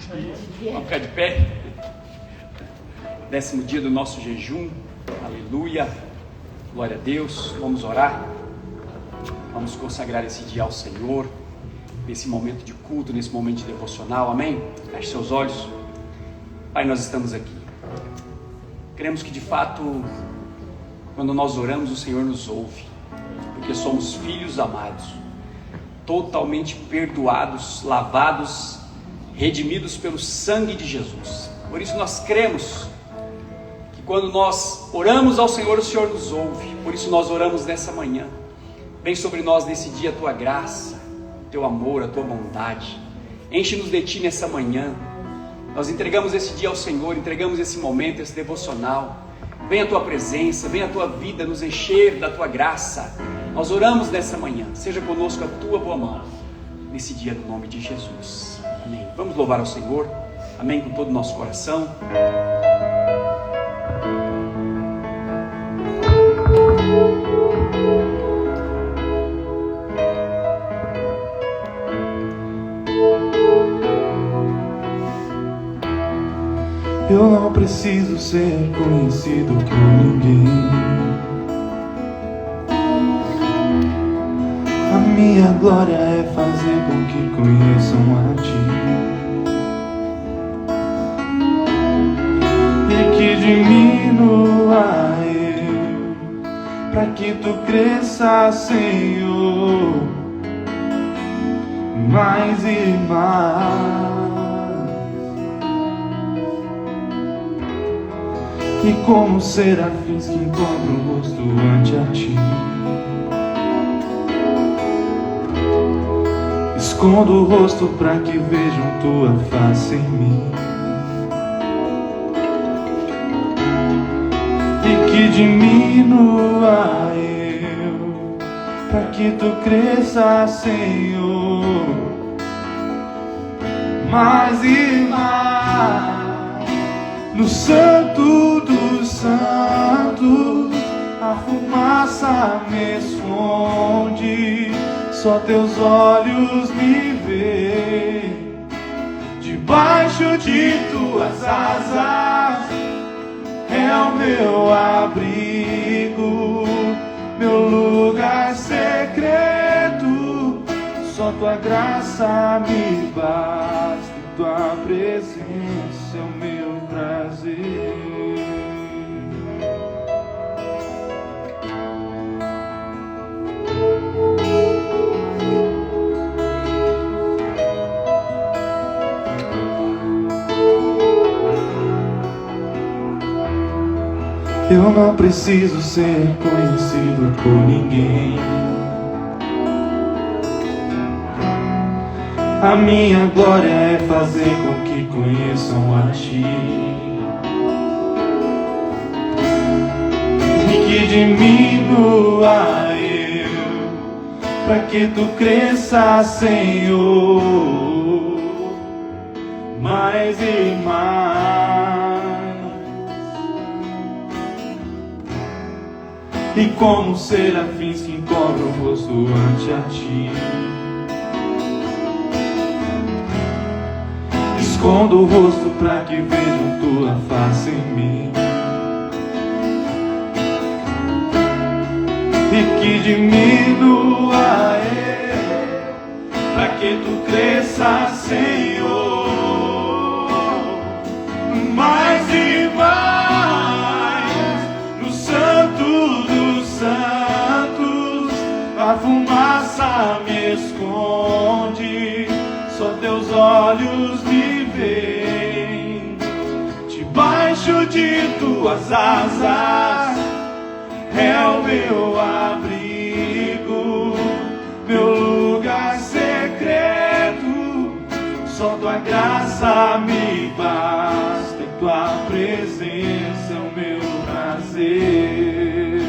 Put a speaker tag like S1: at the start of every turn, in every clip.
S1: Vamos ficar de pé. 10º dia do nosso jejum. Aleluia. Glória a Deus. Vamos orar. Vamos consagrar esse dia ao Senhor, nesse momento de culto, nesse momento de devocional. Amém? Feche seus olhos. Pai, nós estamos aqui. Queremos que de fato, quando nós oramos, o Senhor nos ouve, porque somos filhos amados, totalmente perdoados, lavados, redimidos pelo sangue de Jesus. Por isso nós cremos que quando nós oramos ao Senhor, o Senhor nos ouve. Por isso nós oramos nessa manhã. Vem sobre nós nesse dia a tua graça, o teu amor, a tua bondade. Enche-nos de ti nessa manhã. Nós entregamos esse dia ao Senhor, entregamos esse momento, esse devocional. Vem a tua presença, vem a tua vida nos encher da tua graça. Nós oramos nessa manhã. Seja conosco a tua boa mão nesse dia, no nome de Jesus. Amém. Vamos louvar ao Senhor. Amém, com todo o nosso coração.
S2: Eu não preciso ser conhecido por ninguém. A minha glória é fazer com que conheçam a Ti, e que diminua eu, para que Tu cresça, Senhor, mais e mais. E como serafins que encontram o rosto ante a Ti, escondo o rosto para que vejam Tua face em mim, e que diminua eu, para que Tu cresça, Senhor, mais e mais. No santo dos santos, a fumaça me esconde, só Teus olhos me veem. Debaixo de Tuas asas é o meu abrigo, meu lugar secreto. Só Tua graça me basta, Tua presença é o meu prazer. Eu não preciso ser conhecido por ninguém. A minha glória é fazer com que conheçam a Ti, e que diminua eu, para que Tu cresça, Senhor, mais e mais. E como serafins que encontram o rosto ante a Ti, escondo o rosto para que vejam Tua face em mim, e que diminua eu, para que Tu cresça, Senhor, mais e mais. No santo dos santos, a fumaça me esconde, só Teus olhos me veem. Debaixo de Tuas asas é o meu abrigo, meu lugar secreto. Só Tua graça me basta, e Tua presença é o meu prazer.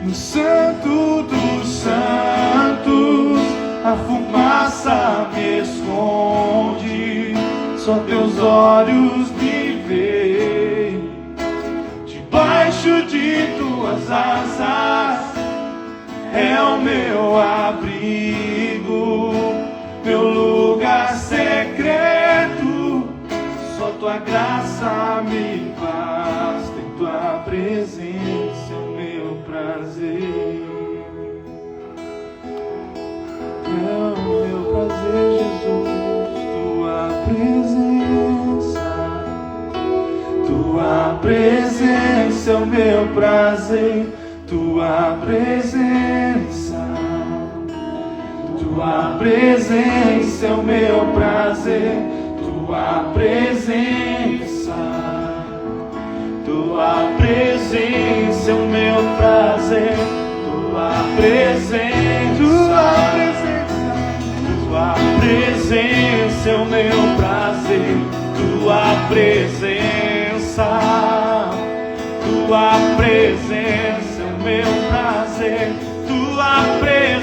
S2: No santo dos santos, a fumaça me esconde, só Teus olhos me veem. Debaixo de Tuas asas é o meu abrigo, meu lugar secreto. tua graça me basta, em tua presença é o meu prazer. É o meu prazer, Jesus, tua presença é o meu prazer, tua presença é o meu prazer, tua presença é o meu prazer, tua presença é o meu prazer, tua presença é o meu prazer, tua presença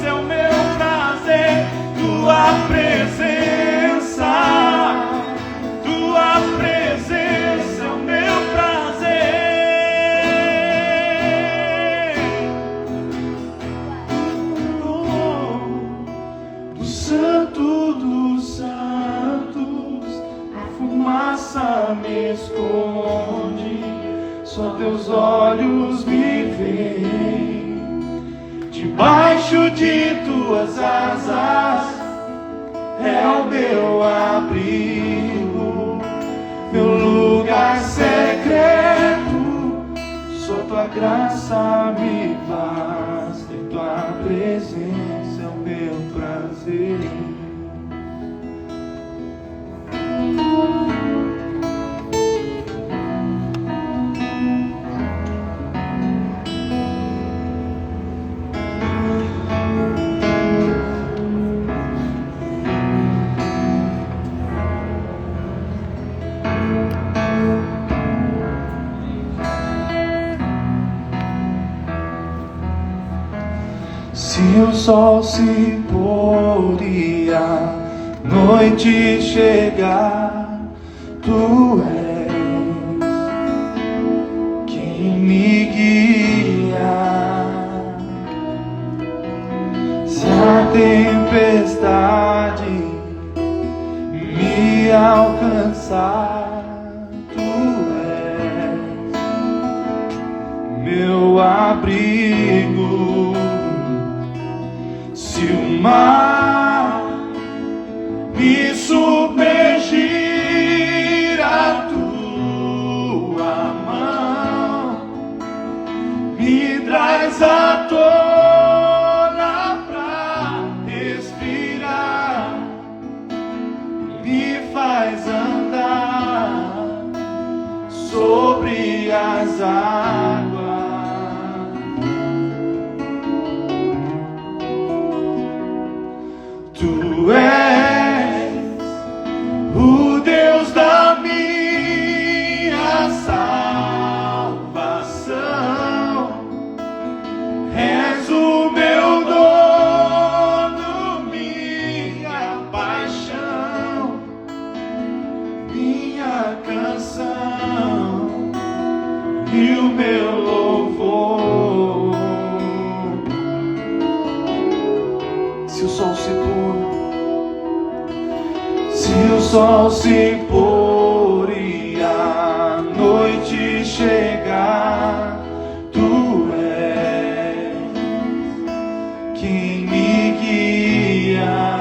S2: é o meu prazer, tua presença é o meu prazer. Do Santo dos Santos, a fumaça me esconde, só teus olhos me veem. Debaixo de tuas asas é o meu abrigo, meu lugar secreto. Só tua graça me basta, e tua presença é o meu prazer. Se o sol se pôr e a noite chegar, tu és quem me guia. Se a tempestade me alcançar, tu és meu abrigo. Se o mar me submergir, a tua mão me traz à tona pra respirar, me faz andar sobre as águas. Tu és o Deus da minha salvação, és o meu dono, minha paixão, minha canção e o meu louvor. Se o sol se pôr, se o sol se pôr e a noite chegar, tu és quem me guia.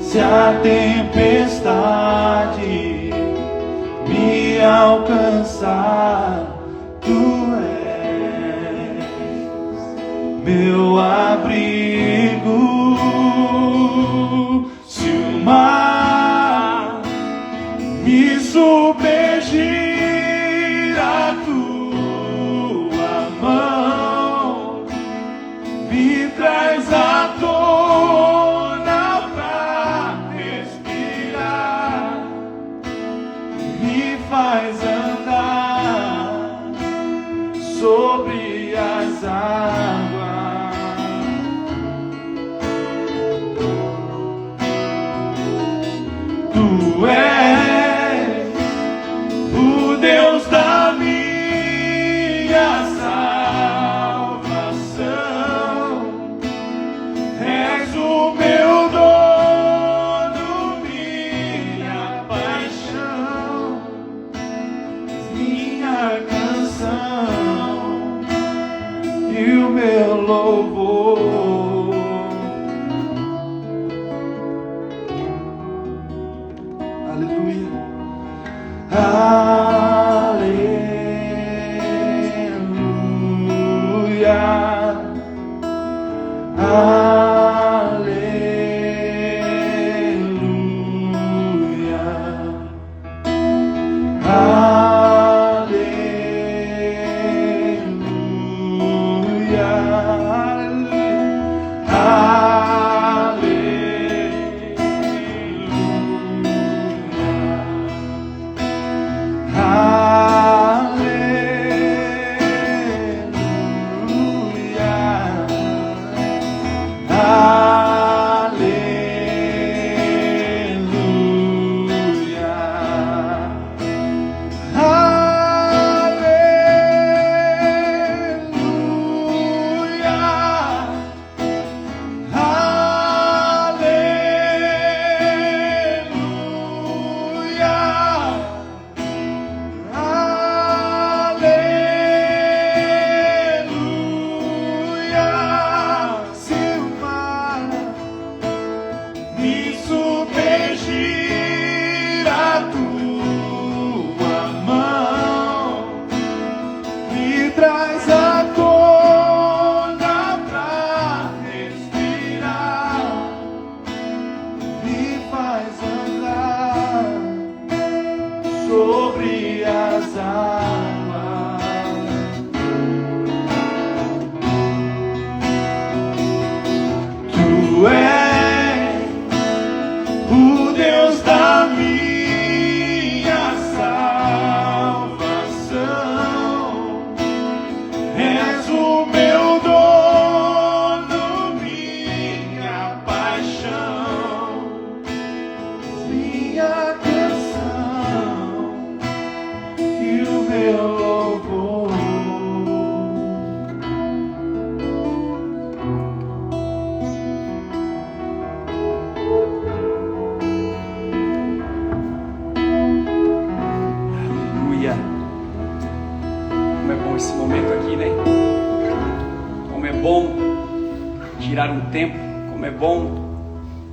S2: Se a tempestade me alcançar, tu és meu abrigo. Se o mar me submergir, a tua mão me traz à tona pra respirar, me faz andar sobre as águas. Tu és o Deus da minha salvação,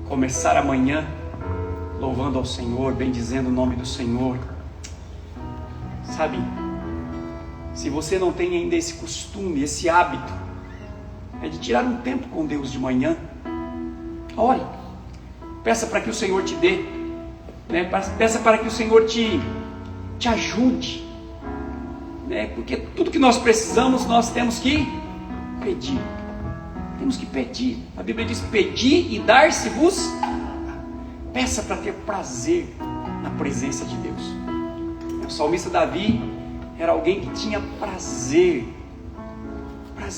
S1: Começar amanhã louvando ao Senhor, bendizendo o nome do Senhor. Sabe, se você não tem ainda esse costume, esse hábito, de tirar um tempo com Deus de manhã, ore, peça para que o Senhor te dê, né? Peça para que o Senhor te ajude, né? Porque tudo que nós precisamos, nós temos que pedir. Temos que pedir. A Bíblia diz: pedi e dar-se-vos. Peça para ter prazer na presença de Deus. O salmista Davi era alguém que tinha prazer.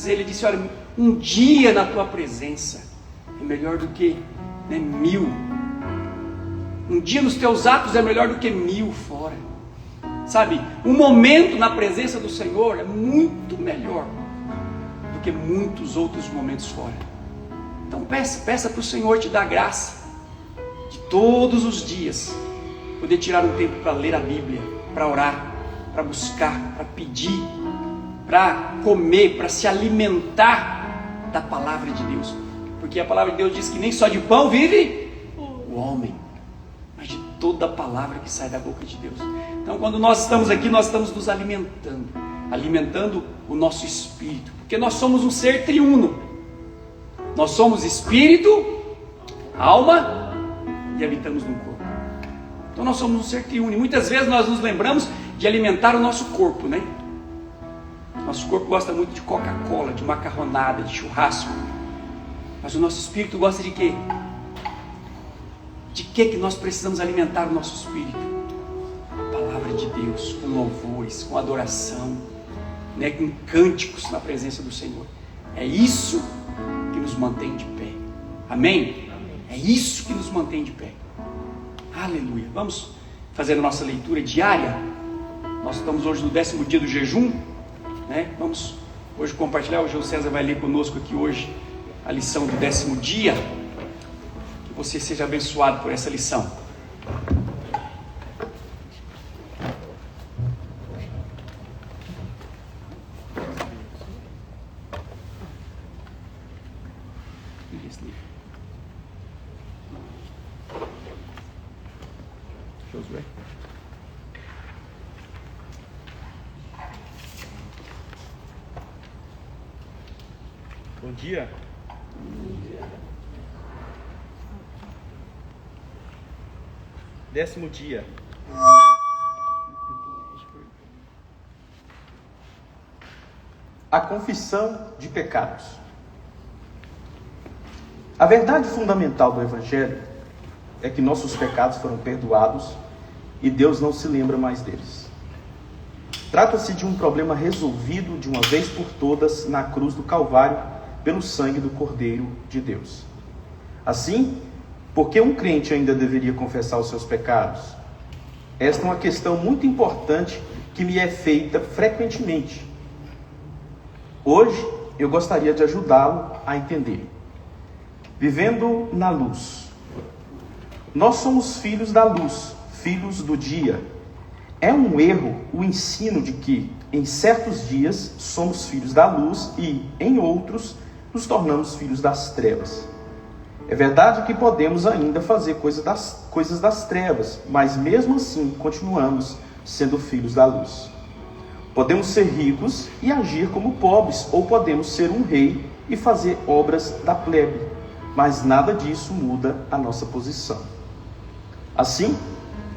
S1: Ele disse: olha, um dia na tua presença é melhor do que 1000. Um dia nos teus atos é melhor do que 1000 fora. Sabe, um momento na presença do Senhor é muito melhor do que muitos outros momentos fora. Então peça para o Senhor te dar graça de todos os dias poder tirar um tempo para ler a Bíblia, para orar, para buscar, para pedir, para comer, para se alimentar da palavra de Deus. Porque a palavra de Deus diz que nem só de pão vive o homem, mas de toda a palavra que sai da boca de Deus. Então, quando nós estamos aqui, nós estamos nos alimentando o nosso espírito, porque nós somos um ser triuno. Nós somos espírito, alma e habitamos no corpo. Então nós somos um ser triuno, e muitas vezes nós nos lembramos de alimentar o nosso corpo, né? Nosso corpo gosta muito de Coca-Cola, de macarronada, de churrasco, mas o nosso espírito gosta de quê? De que nós precisamos alimentar o nosso espírito? A palavra de Deus, com louvores, com adoração, né? Com cânticos na presença do Senhor. É isso que nos mantém de pé. Amém? É isso que nos mantém de pé. Aleluia. Vamos fazer a nossa leitura diária. Nós estamos hoje no 10º dia do jejum, né? Vamos hoje compartilhar. O João César vai ler conosco aqui hoje a lição do 10º dia. Que você seja abençoado por essa lição. Josué.
S2: Bom dia.
S3: 10º dia. A confissão de pecados. A verdade fundamental do Evangelho é que nossos pecados foram perdoados e Deus não se lembra mais deles. Trata-se de um problema resolvido de uma vez por todas na cruz do Calvário pelo sangue do Cordeiro de Deus. Assim, por que um crente ainda deveria confessar os seus pecados? Esta é uma questão muito importante que me é feita frequentemente. Hoje, eu gostaria de ajudá-lo a entender. Vivendo na luz. Nós somos filhos da luz, filhos do dia. É um erro o ensino de que, em certos dias, somos filhos da luz e, em outros, nos tornamos filhos das trevas. É verdade que podemos ainda fazer coisas das trevas, mas mesmo assim continuamos sendo filhos da luz. Podemos ser ricos e agir como pobres, ou podemos ser um rei e fazer obras da plebe, mas nada disso muda a nossa posição. Assim,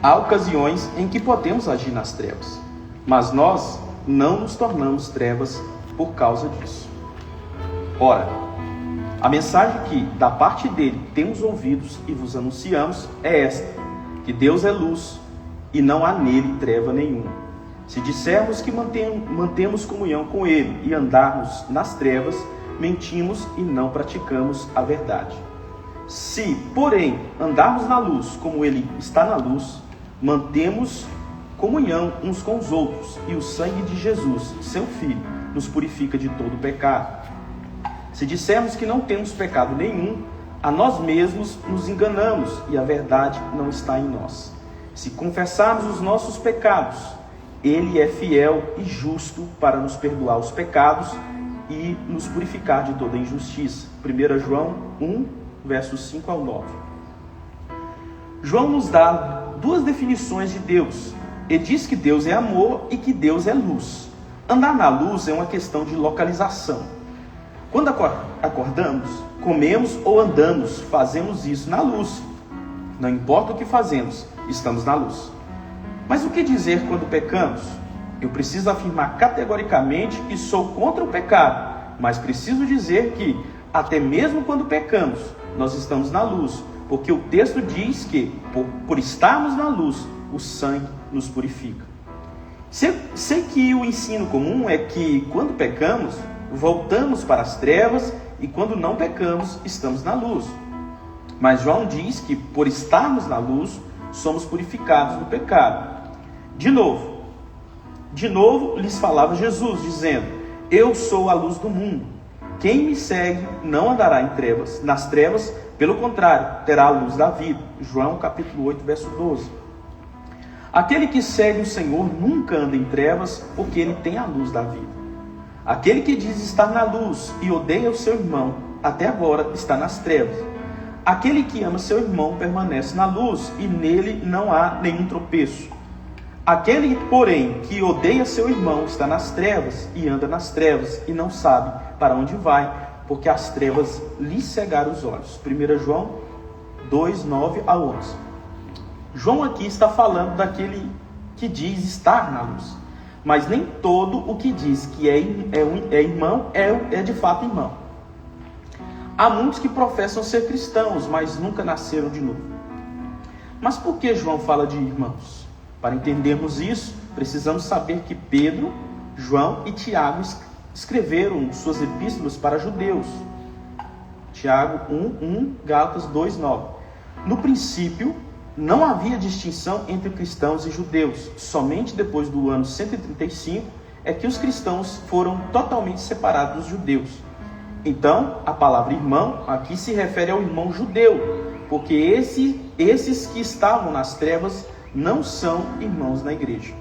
S3: há ocasiões em que podemos agir nas trevas, mas nós não nos tornamos trevas por causa disso. Ora, a mensagem que, da parte dele, temos ouvidos e vos anunciamos é esta: que Deus é luz e não há nele treva nenhuma. Se dissermos que mantemos comunhão com ele e andarmos nas trevas, mentimos e não praticamos a verdade. Se, porém, andarmos na luz como ele está na luz, mantemos comunhão uns com os outros, e o sangue de Jesus, seu Filho, nos purifica de todo pecado. Se dissermos que não temos pecado nenhum, a nós mesmos nos enganamos e a verdade não está em nós. Se confessarmos os nossos pecados, ele é fiel e justo para nos perdoar os pecados e nos purificar de toda injustiça. 1 João 1, versos 5 ao 9. João nos dá duas definições de Deus. Ele diz que Deus é amor e que Deus é luz. Andar na luz é uma questão de localização. Quando acordamos, comemos ou andamos, fazemos isso na luz. Não importa o que fazemos, estamos na luz. Mas o que dizer quando pecamos? Eu preciso afirmar categoricamente que sou contra o pecado, mas preciso dizer que, até mesmo quando pecamos, nós estamos na luz, porque o texto diz que, por estarmos na luz, o sangue nos purifica. Sei que o ensino comum é que, quando pecamos, voltamos para as trevas, e quando não pecamos, estamos na luz. Mas João diz que, por estarmos na luz, somos purificados do pecado. De novo lhes falava Jesus, dizendo: eu sou a luz do mundo. Quem me segue não andará nas trevas, pelo contrário, terá a luz da vida. João capítulo 8, verso 12. Aquele que segue o Senhor nunca anda em trevas, porque ele tem a luz da vida. Aquele que diz estar na luz e odeia o seu irmão, até agora está nas trevas. Aquele que ama seu irmão permanece na luz, e nele não há nenhum tropeço. Aquele, porém, que odeia seu irmão está nas trevas e anda nas trevas e não sabe para onde vai, porque as trevas lhe cegaram os olhos. 1 João 2, 9 a 11. João aqui está falando daquele que diz estar na luz, mas nem todo o que diz que é irmão é de fato irmão. Há muitos que professam ser cristãos, mas nunca nasceram de novo. Mas por que João fala de irmãos? Para entendermos isso, precisamos saber que Pedro, João e Tiago escreveram suas epístolas para judeus. Tiago 1, Gálatas 2, 9. No princípio, não havia distinção entre cristãos e judeus. Somente depois do ano 135 é que os cristãos foram totalmente separados dos judeus. Então, a palavra irmão aqui se refere ao irmão judeu, porque esses que estavam nas trevas não são irmãos na igreja.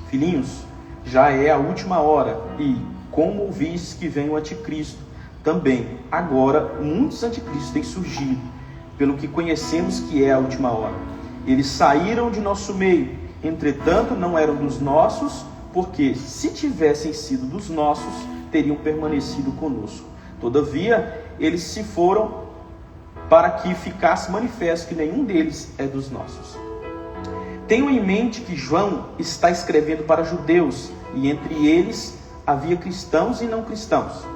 S3: Filhinhos, já é a última hora, e como ouvis que vem o anticristo, também agora muitos anticristos têm surgido, pelo que conhecemos que é a última hora. Eles saíram de nosso meio, entretanto não eram dos nossos, porque se tivessem sido dos nossos, teriam permanecido conosco. Todavia, eles se foram para que ficasse manifesto que nenhum deles é dos nossos. Tenham em mente que João está escrevendo para judeus, e entre eles havia cristãos e não cristãos.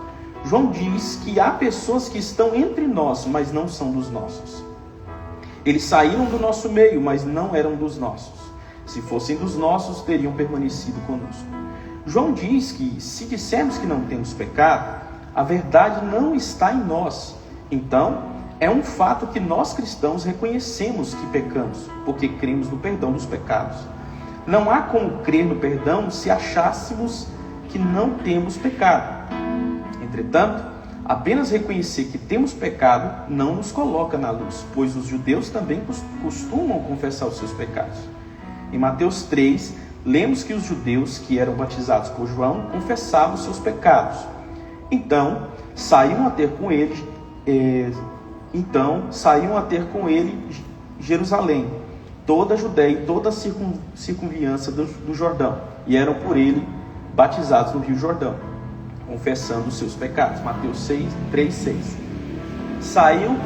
S3: João diz que há pessoas que estão entre nós, mas não são dos nossos. Eles saíram do nosso meio, mas não eram dos nossos. Se fossem dos nossos, teriam permanecido conosco. João diz que, se dissermos que não temos pecado, a verdade não está em nós. Então, é um fato que nós cristãos reconhecemos que pecamos, porque cremos no perdão dos pecados. Não há como crer no perdão se achássemos que não temos pecado. Entretanto, apenas reconhecer que temos pecado não nos coloca na luz, pois os judeus também costumam confessar os seus pecados. Em Mateus 3, lemos que os judeus que eram batizados por João confessavam os seus pecados. Então, saíam a ter com ele Jerusalém, toda a Judéia e toda a circunviança do Jordão, e eram por ele batizados no Rio Jordão, confessando os seus pecados. Mateus 3:6. Saiu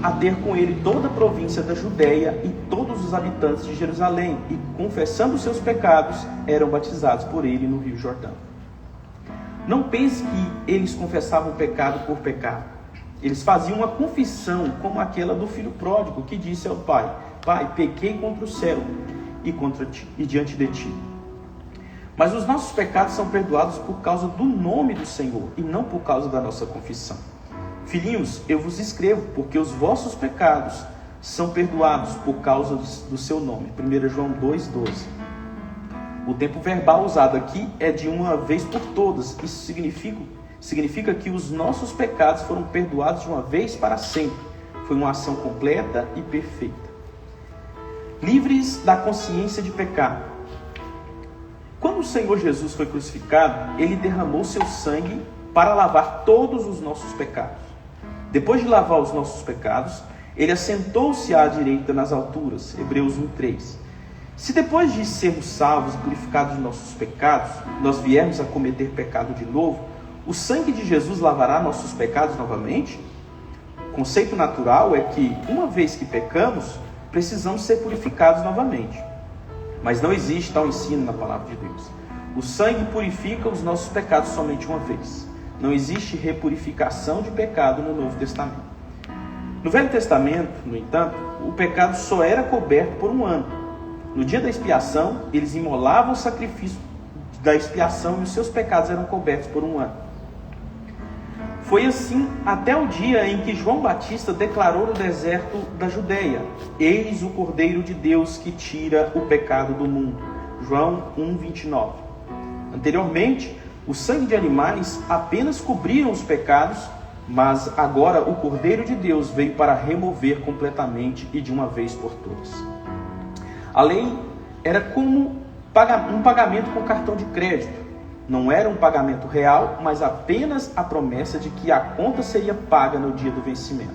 S3: a ter com ele toda a província da Judéia e todos os habitantes de Jerusalém, e confessando os seus pecados, eram batizados por ele no Rio Jordão. Não pense que eles confessavam pecado por pecado. Eles faziam uma confissão como aquela do filho pródigo, que disse ao pai: Pai, pequei contra o céu e contra ti, e diante de ti. Mas os nossos pecados são perdoados por causa do nome do Senhor, e não por causa da nossa confissão. Filhinhos, eu vos escrevo, porque os vossos pecados são perdoados por causa do seu nome. 1 João 2,12. O tempo verbal usado aqui é de uma vez por todas. Isso significa que os nossos pecados foram perdoados de uma vez para sempre. Foi uma ação completa e perfeita. Livres da consciência de pecado. Quando o Senhor Jesus foi crucificado, Ele derramou seu sangue para lavar todos os nossos pecados. Depois de lavar os nossos pecados, Ele assentou-se à direita nas alturas. Hebreus 1:3. Se depois de sermos salvos e purificados de nossos pecados, nós viermos a cometer pecado de novo, o sangue de Jesus lavará nossos pecados novamente? O conceito natural é que, uma vez que pecamos, precisamos ser purificados novamente. Mas não existe tal ensino na palavra de Deus. O sangue purifica os nossos pecados somente uma vez. Não existe repurificação de pecado no Novo Testamento. No Velho Testamento, no entanto, o pecado só era coberto por um ano. No dia da expiação, eles imolavam o sacrifício da expiação e os seus pecados eram cobertos por um ano. Foi assim até o dia em que João Batista declarou no deserto da Judéia: Eis o Cordeiro de Deus que tira o pecado do mundo. João 1:29. Anteriormente, o sangue de animais apenas cobriam os pecados, mas agora o Cordeiro de Deus veio para remover completamente e de uma vez por todas. A lei era como um pagamento com cartão de crédito. Não era um pagamento real, mas apenas a promessa de que a conta seria paga no dia do vencimento.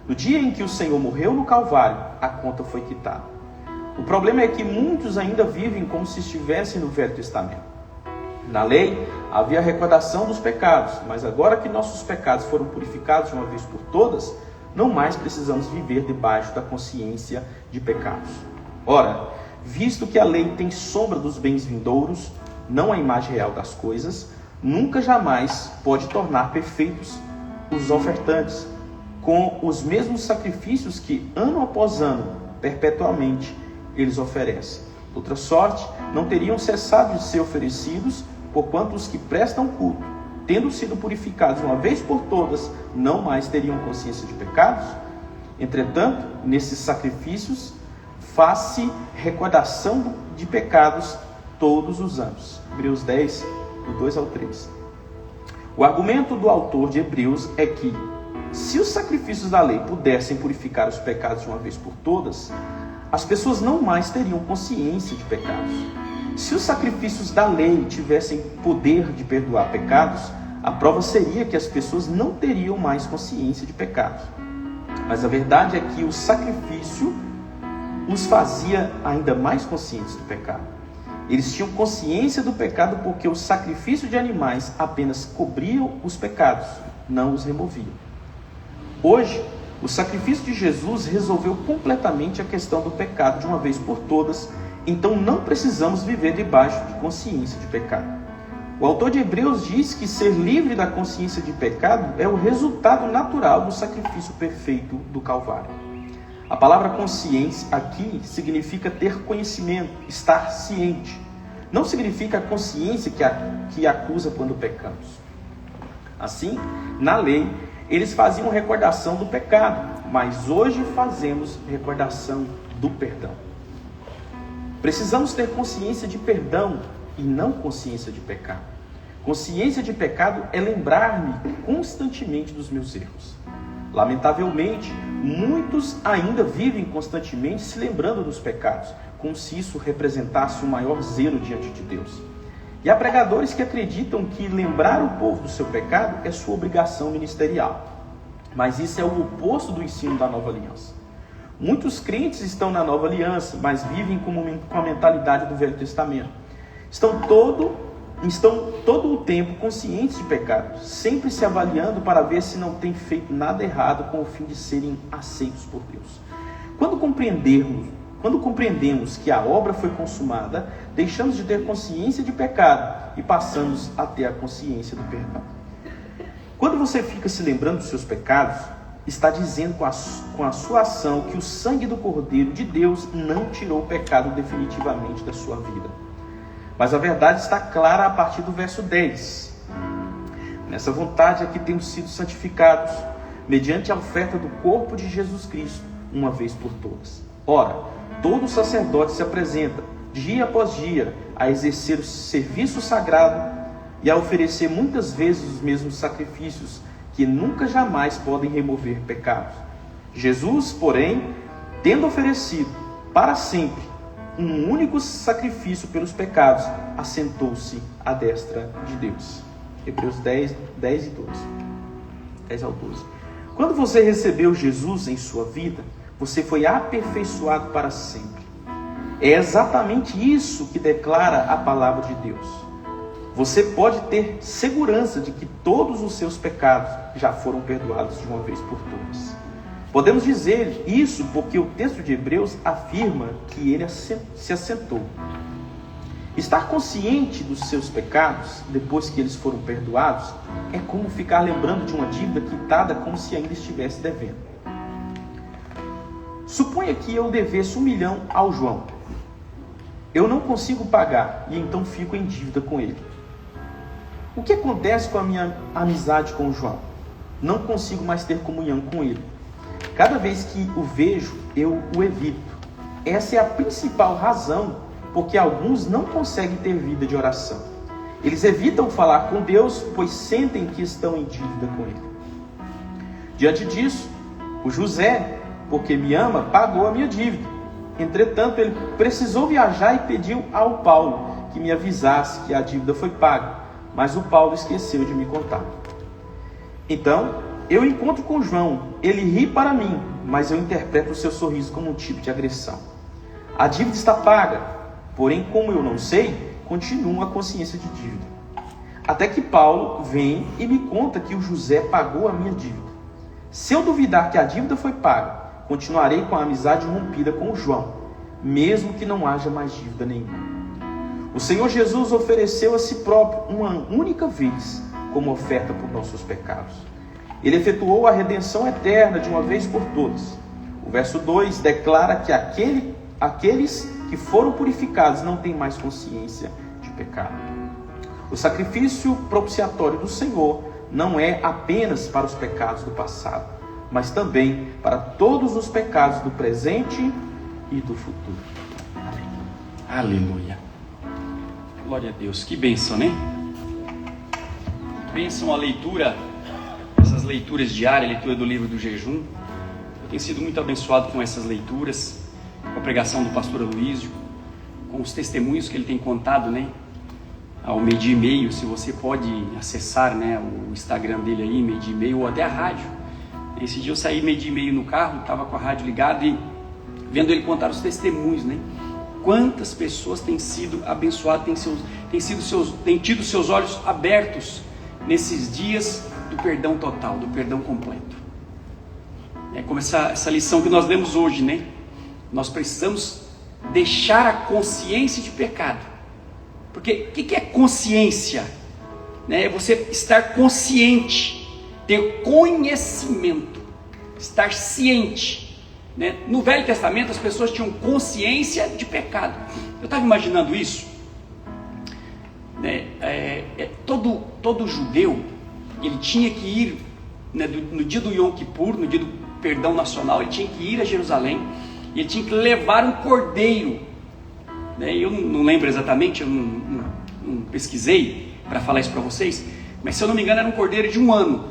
S3: No dia em que o Senhor morreu no Calvário, a conta foi quitada. O problema é que muitos ainda vivem como se estivessem no Velho Testamento. Na lei, havia a recordação dos pecados, mas agora que nossos pecados foram purificados de uma vez por todas, não mais precisamos viver debaixo da consciência de pecados. Ora, visto que a lei tem sombra dos bens vindouros, não a imagem real das coisas, nunca jamais pode tornar perfeitos os ofertantes, com os mesmos sacrifícios que, ano após ano, perpetuamente, eles oferecem. De outra sorte, não teriam cessado de ser oferecidos, porquanto os que prestam culto, tendo sido purificados uma vez por todas, não mais teriam consciência de pecados. Entretanto, nesses sacrifícios, faz-se recordação de pecados todos os anos. Hebreus 10, do 2 ao 3. O argumento do autor de Hebreus é que, se os sacrifícios da lei pudessem purificar os pecados de uma vez por todas, as pessoas não mais teriam consciência de pecados. Se os sacrifícios da lei tivessem poder de perdoar pecados, a prova seria que as pessoas não teriam mais consciência de pecados. Mas a verdade é que o sacrifício os fazia ainda mais conscientes do pecado. Eles tinham consciência do pecado porque o sacrifício de animais apenas cobriam os pecados, não os removiam. Hoje, o sacrifício de Jesus resolveu completamente a questão do pecado de uma vez por todas então não precisamos viver debaixo de consciência de pecado. O autor de Hebreus diz que ser livre da consciência de pecado é o resultado natural do sacrifício perfeito do Calvário. A palavra consciência aqui significa ter conhecimento, estar ciente. Não significa a consciência que acusa quando pecamos. Assim, na lei, eles faziam recordação do pecado, mas hoje fazemos recordação do perdão. Precisamos ter consciência de perdão e não consciência de pecado. Consciência de pecado é lembrar-me constantemente dos meus erros. Lamentavelmente, muitos ainda vivem constantemente se lembrando dos pecados, como se isso representasse um maior zelo diante de Deus. E há pregadores que acreditam que lembrar o povo do seu pecado é sua obrigação ministerial. Mas isso é o oposto do ensino da Nova Aliança. Muitos crentes estão na Nova Aliança, mas vivem com a mentalidade do Velho Testamento. Estão todo o tempo conscientes de pecado, sempre se avaliando para ver se não têm feito nada errado com o fim de serem aceitos por Deus. Quando compreendemos que a obra foi consumada, deixamos de ter consciência de pecado e passamos a ter a consciência do perdão. Quando você fica se lembrando dos seus pecados, está dizendo com a sua ação que o sangue do Cordeiro de Deus não tirou o pecado definitivamente da sua vida. Mas a verdade está clara a partir do verso 10. Nessa vontade é que temos sido santificados, mediante a oferta do corpo de Jesus Cristo, uma vez por todas. Ora, todo sacerdote se apresenta, dia após dia, a exercer o serviço sagrado e a oferecer muitas vezes os mesmos sacrifícios, que nunca jamais podem remover pecados. Jesus, porém, tendo oferecido para sempre um único sacrifício pelos pecados, assentou-se à destra de Deus. Hebreus 10 e 12. 10 ao 12. Quando você recebeu Jesus em sua vida, você foi aperfeiçoado para sempre. É exatamente isso que declara a palavra de Deus. Você pode ter segurança de que todos os seus pecados já foram perdoados de uma vez por todas. Podemos dizer isso porque o texto de Hebreus afirma que ele se assentou. Estar consciente dos seus pecados, depois que eles foram perdoados, é como ficar lembrando de uma dívida quitada como se ainda estivesse devendo. Suponha que eu devesse 1 milhão ao João. Eu não consigo pagar e então fico em dívida com ele. O que acontece com a minha amizade com o João? Não consigo mais ter comunhão com ele. Cada vez que o vejo, eu o evito. Essa é a principal razão porque alguns não conseguem ter vida de oração. Eles evitam falar com Deus, pois sentem que estão em dívida com ele. Diante disso, o José, porque me ama, pagou a minha dívida. Entretanto, ele precisou viajar e pediu ao Paulo que me avisasse que a dívida foi paga, mas o Paulo esqueceu de me contar. Então, eu encontro com João, ele ri para mim, mas eu interpreto o seu sorriso como um tipo de agressão. A dívida está paga, porém, como eu não sei, continuo a consciência de dívida. Até que Paulo vem e me conta que o José pagou a minha dívida. Se eu duvidar que a dívida foi paga, continuarei com a amizade rompida com o João, mesmo que não haja mais dívida nenhuma. O Senhor Jesus ofereceu a si próprio uma única vez como oferta por nossos pecados. Ele efetuou a redenção eterna de uma vez por todas. O verso 2 declara que aqueles que foram purificados não têm mais consciência de pecado. O sacrifício propiciatório do Senhor não é apenas para os pecados do passado, mas também para todos os pecados do presente e do futuro. Amém.
S1: Aleluia. Glória a Deus. Que bênção, né? Bênção a leitura, essas leituras diárias, leitura do livro do jejum. Eu tenho sido muito abençoado com essas leituras, com a pregação do pastor Aloísio, com os testemunhos que ele tem contado, né? Ao 12:30, se você pode acessar, né, o Instagram dele aí, 12:30, ou até a rádio. Esse dia eu saí 12:30 no carro, estava com a rádio ligada e vendo ele contar os testemunhos, né? Quantas pessoas têm sido abençoadas, têm tido seus olhos abertos nesses dias do perdão total, do perdão completo. É como essa lição que nós demos hoje, né? Nós precisamos deixar a consciência de pecado. Porque o que é consciência? É você estar consciente, ter conhecimento, estar ciente. No Velho Testamento as pessoas tinham consciência de pecado. Eu estava imaginando isso. Todo judeu, ele tinha que ir, no dia do Yom Kippur, no dia do perdão nacional, ele tinha que ir a Jerusalém, e ele tinha que levar um cordeiro. Eu não lembro exatamente, eu não pesquisei para falar isso para vocês, mas se eu não me engano era um cordeiro de 1 ano.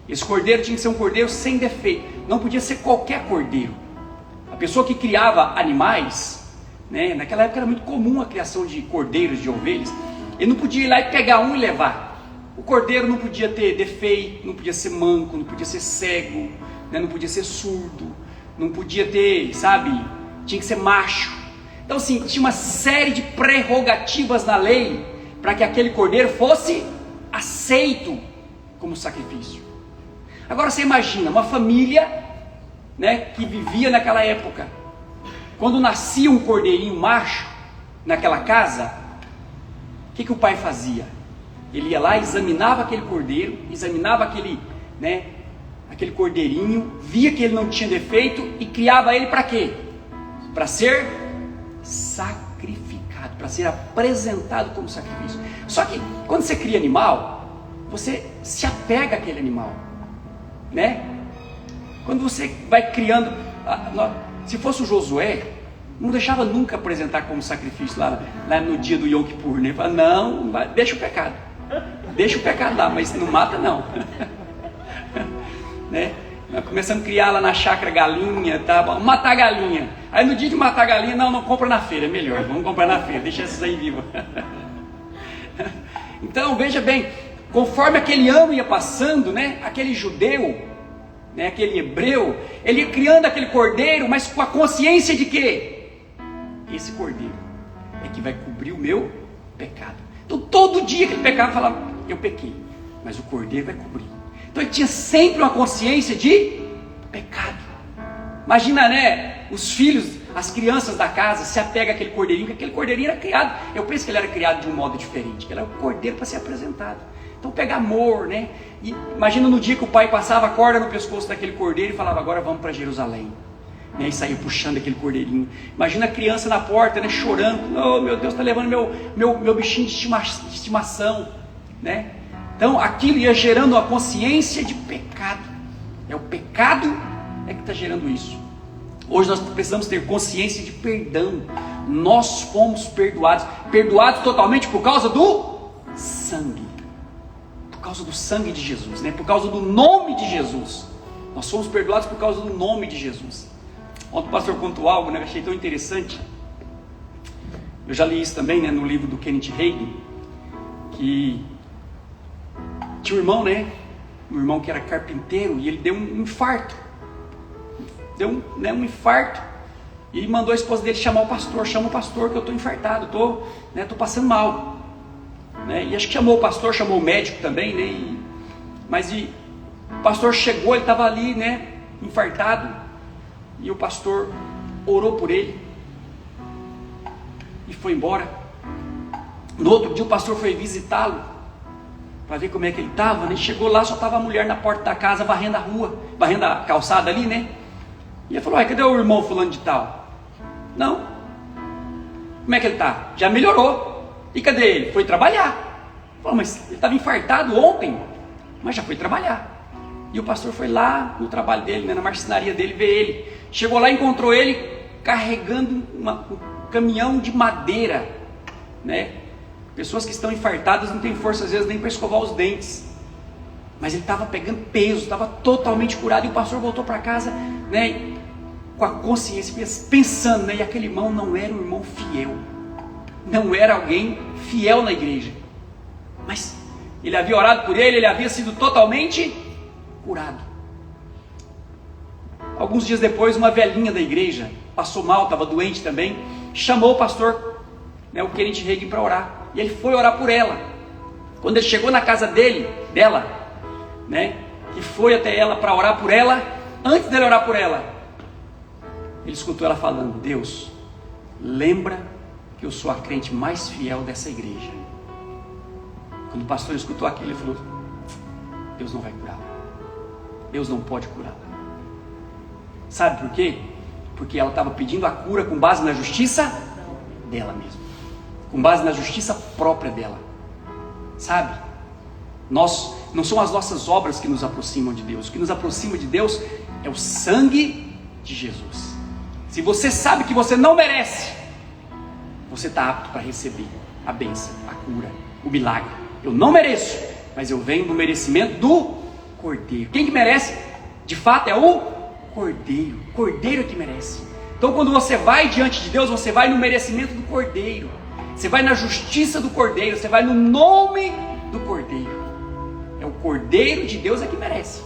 S1: Esse cordeiro tinha que ser um cordeiro sem defeito, não podia ser qualquer cordeiro. A pessoa que criava animais, naquela época era muito comum a criação de cordeiros, de ovelhas, ele não podia ir lá e pegar um e levar. O cordeiro não podia ter defeito, não podia ser manco, não podia ser cego, não podia ser surdo, não podia ter, tinha que ser macho. Então assim, tinha uma série de prerrogativas na lei para que aquele cordeiro fosse aceito como sacrifício. Agora você imagina, uma família que vivia naquela época, quando nascia um cordeirinho macho naquela casa, o que o pai fazia? Ele ia lá, examinava aquele cordeiro, examinava aquele cordeirinho, via que ele não tinha defeito e criava ele para quê? Para ser sacrificado, para ser apresentado como sacrifício. Só que quando você cria animal, você se apega àquele animal, Quando você vai criando, se fosse o Josué, não deixava nunca apresentar como sacrifício lá no dia do Yom Kippur, Fala, não, deixa o pecado lá, mas não mata não. Nós começamos a criar lá na chácara galinha, vamos matar a galinha. Aí no dia de matar a galinha, não compra na feira, é melhor, vamos comprar na feira, deixa essas aí vivas. Então veja bem, conforme aquele ano ia passando, aquele judeu, aquele hebreu, ele ia criando aquele cordeiro, mas com a consciência de que esse cordeiro é que vai cobrir o meu pecado. Então todo dia que ele pecava, falava, eu pequei, mas o cordeiro vai cobrir. Então ele tinha sempre uma consciência de pecado. Imagina, os filhos, as crianças da casa se apegam àquele cordeirinho, porque aquele cordeirinho era criado, eu penso que ele era criado de um modo diferente, que ele era um cordeiro para ser apresentado. Então pega amor, E imagina no dia que o pai passava a corda no pescoço daquele cordeiro e falava, agora vamos para Jerusalém. E saía puxando aquele cordeirinho. Imagina a criança na porta, chorando, oh meu Deus, está levando meu bichinho de estimação, Então aquilo ia gerando uma consciência de pecado. O pecado que está gerando isso. Hoje nós precisamos ter consciência de perdão. Nós fomos perdoados totalmente por causa do sangue. Por causa do sangue de Jesus, por causa do nome de Jesus. Nós somos perdoados por causa do nome de Jesus. Ontem o pastor contou algo, achei tão interessante. Eu já li isso também, no livro do Kenneth Hagin, que tinha um irmão, um irmão que era carpinteiro, e ele deu um infarto. Deu um infarto, e mandou a esposa dele chamar o pastor. Chama o pastor que eu estou infartado, estou passando mal. E acho que chamou o pastor, chamou o médico também, mas o pastor chegou, ele estava ali, infartado, e o pastor orou por ele e foi embora. No outro dia o pastor foi visitá-lo para ver como é que ele estava, Chegou lá, só estava a mulher na porta da casa varrendo a rua, varrendo a calçada ali, E ele falou, cadê o irmão fulano de tal? Não. Como é que ele está? Já melhorou. E cadê ele? Foi trabalhar. Falou, mas ele estava infartado ontem, mas já foi trabalhar. E o pastor foi lá no trabalho dele, na marcenaria dele, ver ele. Chegou lá e encontrou ele carregando um caminhão de madeira, Pessoas que estão infartadas não têm força às vezes nem para escovar os dentes. Mas ele estava pegando peso, estava totalmente curado. E o pastor voltou para casa, com a consciência, pensando, e aquele irmão não era um irmão fiel. Não era alguém fiel na igreja. Mas ele havia orado por ele havia sido totalmente curado. Alguns dias depois, uma velhinha da igreja passou mal, estava doente também, chamou o pastor, o Kenneth Hagin, para orar. E ele foi orar por ela. Quando ele chegou na casa dela, que foi até ela para orar por ela, antes dele orar por ela, ele escutou ela falando, Deus, lembra que eu sou a crente mais fiel dessa igreja. Quando o pastor escutou aquilo, ele falou: Deus não vai curá-la. Deus não pode curá-la. Sabe por quê? Porque ela estava pedindo a cura com base na justiça dela mesma, com base na justiça própria dela. Sabe? Não são as nossas obras que nos aproximam de Deus. O que nos aproxima de Deus é o sangue de Jesus. Se você sabe que você não merece, você está apto para receber a bênção, a cura, o milagre. Eu não mereço, mas eu venho no merecimento do Cordeiro. Quem que merece? De fato é o Cordeiro. O Cordeiro é que merece. Então quando você vai diante de Deus, você vai no merecimento do Cordeiro. Você vai na justiça do Cordeiro. Você vai no nome do Cordeiro. É o Cordeiro de Deus é que merece.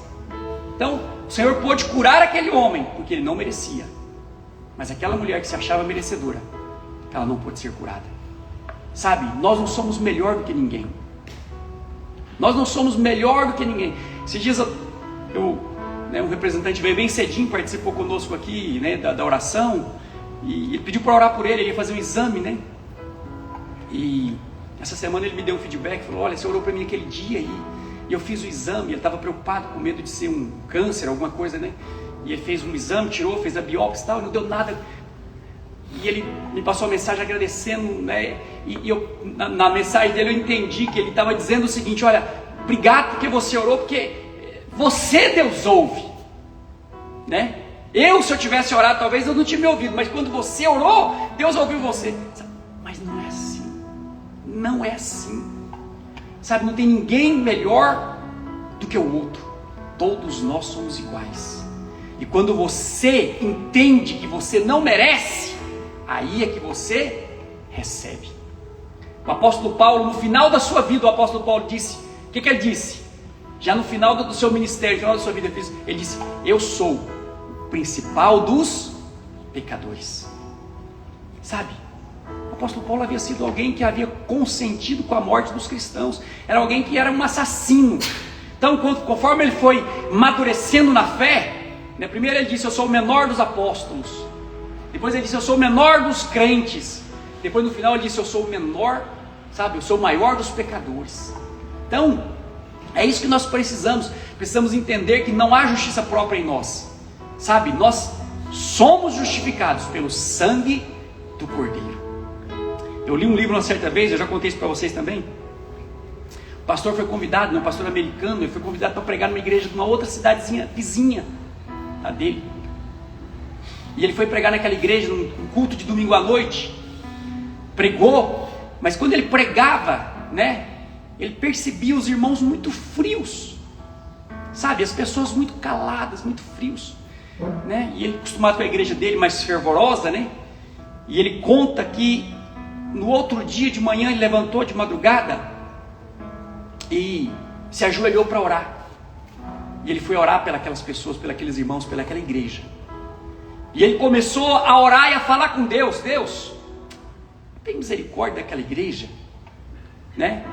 S1: Então o Senhor pôde curar aquele homem, porque ele não merecia. Mas aquela mulher que se achava merecedora, ela não pôde ser curada. Sabe, nós não somos melhor do que ninguém. Nós não somos melhor do que ninguém. Esses dias um representante veio bem cedinho, participou conosco aqui, né, da oração, e ele pediu para orar por ele ia fazer um exame, né? E essa semana ele me deu um feedback, falou: olha, você orou para mim aquele dia e eu fiz o exame. Ele estava preocupado, com medo de ser um câncer, alguma coisa, né? E ele fez um exame, fez a biópsia e tal, e não deu nada. E ele me passou uma mensagem agradecendo, né? E eu, na mensagem dele, eu entendi que ele estava dizendo o seguinte: olha, obrigado porque você orou, porque você, Deus, ouve, né? Se eu tivesse orado, talvez eu não tinha me ouvido, mas quando você orou, Deus ouviu você. Mas não é assim. Não é assim. Sabe, não tem ninguém melhor do que o outro. Todos nós somos iguais. E quando você entende que você não merece, aí é que você recebe. O apóstolo Paulo, no final da sua vida, o apóstolo Paulo disse, o que ele disse? Já no final do seu ministério, no final da sua vida, ele disse: eu sou o principal dos pecadores. Sabe, o apóstolo Paulo havia sido alguém que havia consentido com a morte dos cristãos, era alguém que era um assassino. Então, conforme ele foi amadurecendo na fé, né, primeiro ele disse: eu sou o menor dos apóstolos. Depois ele disse: eu sou o menor dos crentes. Depois no final ele disse: eu sou o menor, sabe, eu sou o maior dos pecadores. Então, é isso que nós precisamos entender que não há justiça própria em nós, sabe, nós somos justificados pelo sangue do Cordeiro. Eu li um livro uma certa vez, eu já contei isso para vocês também. O pastor foi convidado, um pastor americano, ele foi convidado para pregar numa igreja de uma outra cidadezinha vizinha a dele. E ele foi pregar naquela igreja, num culto de domingo à noite, pregou, mas quando ele pregava, né, ele percebia os irmãos muito frios, sabe, as pessoas muito caladas, muito frios, né? E ele, acostumado com a igreja dele mais fervorosa, né? E ele conta que no outro dia de manhã ele levantou de madrugada e se ajoelhou para orar. E ele foi orar pelas pessoas, pelos irmãos, pelaquela igreja. E ele começou a orar e a falar com Deus: Deus, tem misericórdia daquela igreja, né?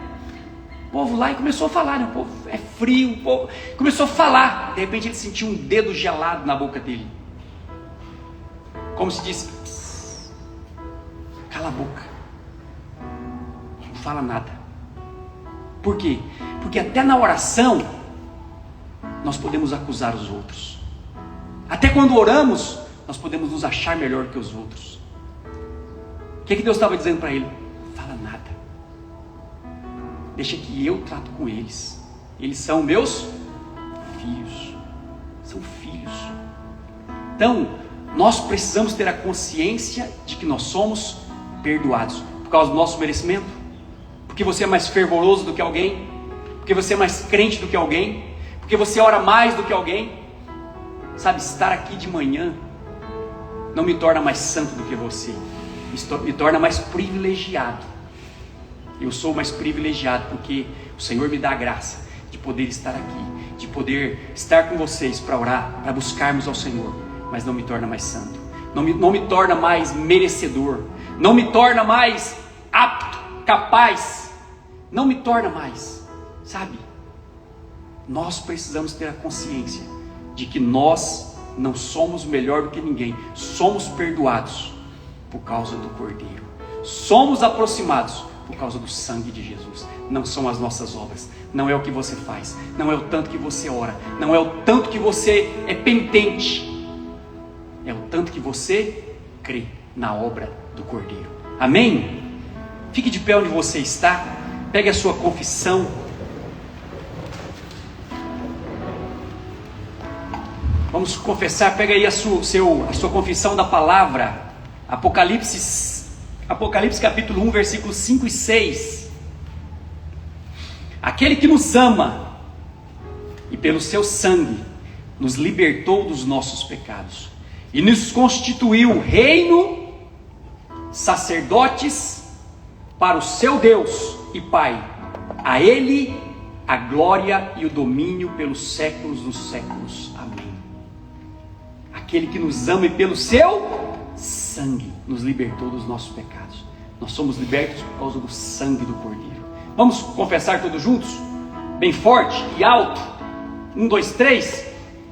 S1: O povo lá, e começou a falar, né? O povo é frio, o povo começou a falar. De repente ele sentiu um dedo gelado na boca dele, como se disse: cala a boca, não fala nada. Por quê? Porque até na oração nós podemos acusar os outros. Até quando oramos, nós podemos nos achar melhor que os outros. O que Deus estava dizendo para ele? Fala nada, deixa que eu trato com eles. Eles são meus filhos. São filhos. Então, nós precisamos ter a consciência de que nós somos perdoados. Por causa do nosso merecimento? Porque você é mais fervoroso do que alguém? Porque você é mais crente do que alguém? Porque você ora mais do que alguém? Sabe, estar aqui de manhã não me torna mais santo do que você, me torna mais privilegiado. Eu sou mais privilegiado porque o Senhor me dá a graça de poder estar aqui, de poder estar com vocês para orar, para buscarmos ao Senhor. Mas não me torna mais santo, não me torna mais merecedor, não me torna mais apto, capaz, não me torna mais, sabe? Nós precisamos ter a consciência de que nós não somos melhor do que ninguém, somos perdoados por causa do Cordeiro. Somos aproximados por causa do sangue de Jesus. Não são as nossas obras, não é o que você faz, não é o tanto que você ora, não é o tanto que você é penitente, é o tanto que você crê na obra do Cordeiro. Amém? Fique de pé onde você está, pegue a sua confissão. Vamos confessar, pega aí a sua confissão da palavra, Apocalipse capítulo 1, versículos 5 e 6. Aquele que nos ama e pelo seu sangue nos libertou dos nossos pecados e nos constituiu reino, sacerdotes para o seu Deus e Pai. A Ele a glória e o domínio pelos séculos dos séculos. Amém. Aquele que nos ama e pelo seu sangue nos libertou dos nossos pecados. Nós somos libertos por causa do sangue do Cordeiro. Vamos confessar todos juntos? Bem forte e alto. 1, 2, 3.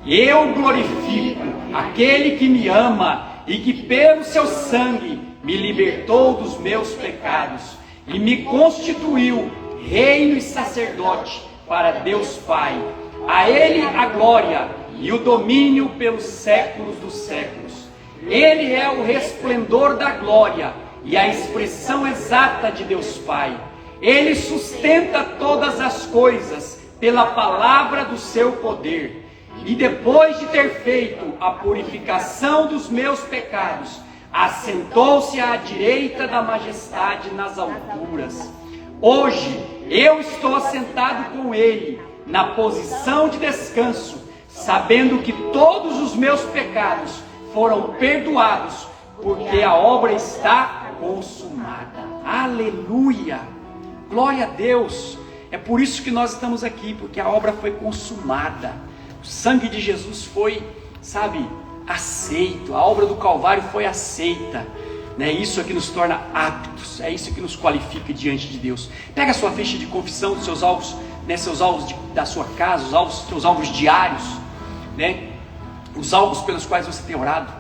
S1: Eu glorifico aquele que me ama e que pelo seu sangue me libertou dos meus pecados e me constituiu reino e sacerdote para Deus Pai. A Ele a glória e o domínio pelos séculos dos séculos. Ele é o resplendor da glória e a expressão exata de Deus Pai. Ele sustenta todas as coisas pela palavra do seu poder. E depois de ter feito a purificação dos meus pecados, assentou-se à direita da majestade nas alturas. Hoje eu estou assentado com Ele na posição de descanso, sabendo que todos os meus pecados foram perdoados, porque a obra está consumada. Aleluia! Glória a Deus! É por isso que nós estamos aqui, porque a obra foi consumada. O sangue de Jesus foi, aceito. A obra do Calvário foi aceita. Isso é que nos torna aptos, é isso que nos qualifica diante de Deus. Pega a sua ficha de confissão dos seus alvos, seus alvos da sua casa, seus alvos diários, os alvos pelos quais você tem orado.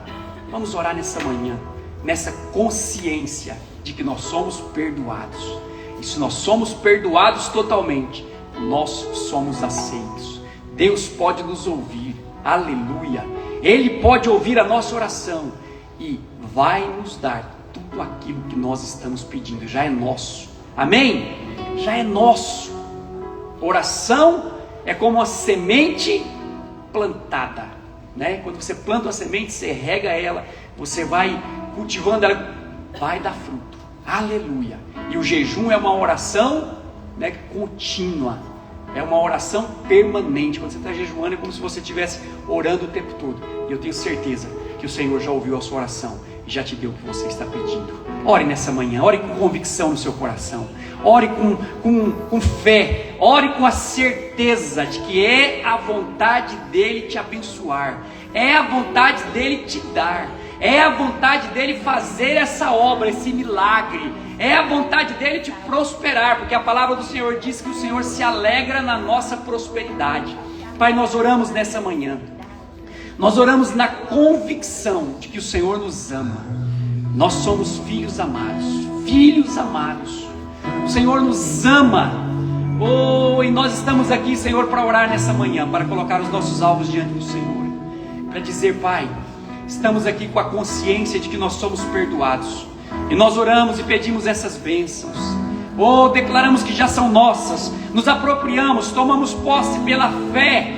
S1: Vamos orar nessa manhã, nessa consciência de que nós somos perdoados. E se nós somos perdoados totalmente, nós somos aceitos. Deus pode nos ouvir, aleluia. Ele pode ouvir a nossa oração e vai nos dar tudo aquilo que nós estamos pedindo. Já é nosso, amém? Já é nosso. Oração é como uma semente plantada, Quando você planta uma semente, você rega ela, você vai cultivando ela, vai dar fruto, aleluia. E o jejum é uma oração contínua, é uma oração permanente. Quando você está jejuando, é como se você estivesse orando o tempo todo. E eu tenho certeza que o Senhor já ouviu a sua oração e já te deu o que você está pedindo. Ore nessa manhã, ore com convicção no seu coração, ore com fé, ore com a certeza de que é a vontade dEle te abençoar, é a vontade dEle te dar, é a vontade dEle fazer essa obra, esse milagre, é a vontade dEle te prosperar, porque a palavra do Senhor diz que o Senhor se alegra na nossa prosperidade. Pai, nós oramos nessa manhã, nós oramos na convicção de que o Senhor nos ama. Nós somos filhos amados, o Senhor nos ama, e nós estamos aqui, Senhor, para orar nessa manhã, para colocar os nossos alvos diante do Senhor, para dizer, Pai, estamos aqui com a consciência de que nós somos perdoados, e nós oramos e pedimos essas bênçãos, declaramos que já são nossas, nos apropriamos, tomamos posse pela fé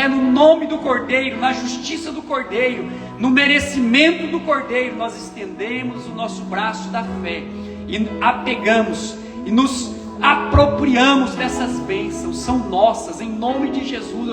S1: no nome do Cordeiro, na justiça do Cordeiro, no merecimento do Cordeiro. Nós estendemos o nosso braço da fé e apegamos e nos apropriamos dessas bênçãos, são nossas, em nome de Jesus.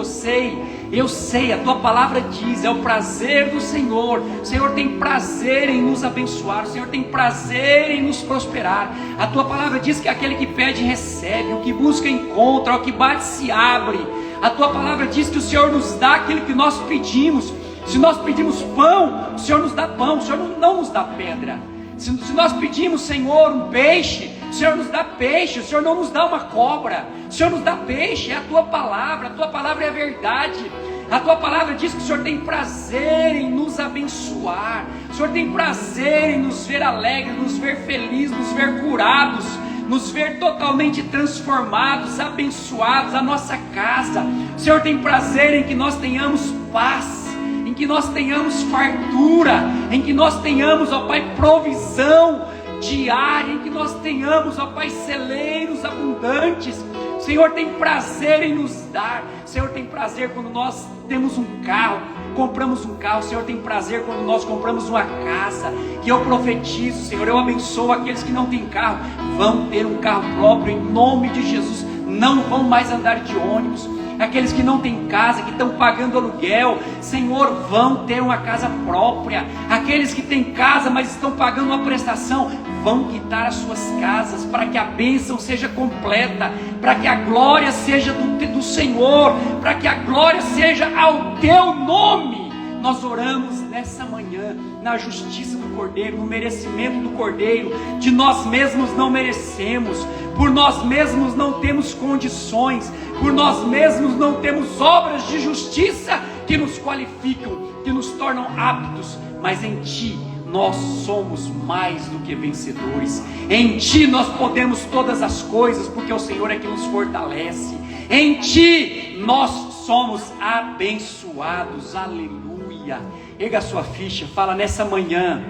S1: Eu sei, a tua palavra diz, é o prazer do Senhor. O Senhor tem prazer em nos abençoar, o Senhor tem prazer em nos prosperar. A tua palavra diz que aquele que pede recebe, o que busca encontra, o que bate se abre. A tua palavra diz que o Senhor nos dá aquilo que nós pedimos. Se nós pedimos pão, o Senhor nos dá pão, o Senhor não nos dá pedra. Se nós pedimos, Senhor, um peixe, o Senhor nos dá peixe, o Senhor não nos dá uma cobra, o Senhor nos dá peixe. É a tua palavra é a verdade. A tua palavra diz que o Senhor tem prazer em nos abençoar. O Senhor tem prazer em nos ver alegres, nos ver felizes, nos ver curados, nos ver totalmente transformados, abençoados, a nossa casa. O Senhor tem prazer em que nós tenhamos paz, em que nós tenhamos fartura, em que nós tenhamos, ó Pai, provisão diária, em que nós tenhamos, ó Pai, celeiros abundantes. O Senhor tem prazer em nos dar. O Senhor tem prazer quando nós temos um carro, compramos um carro. O Senhor tem prazer quando nós compramos uma casa. E eu profetizo, Senhor, eu abençoo aqueles que não têm carro, vão ter um carro próprio em nome de Jesus. Não vão mais andar de ônibus. Aqueles que não têm casa, que estão pagando aluguel, Senhor, vão ter uma casa própria. Aqueles que têm casa, mas estão pagando uma prestação, vão quitar as suas casas, para que a bênção seja completa, para que a glória seja do Senhor, para que a glória seja ao teu nome. Nós oramos nessa manhã, na justiça do Cordeiro, no merecimento do Cordeiro. De nós mesmos não merecemos, por nós mesmos não temos condições, por nós mesmos não temos obras de justiça que nos qualificam, que nos tornam aptos, mas em Ti nós somos mais do que vencedores. Em Ti nós podemos todas as coisas, porque o Senhor é que nos fortalece. Em Ti nós somos abençoados. Aleluia. Erga a sua ficha, fala nessa manhã,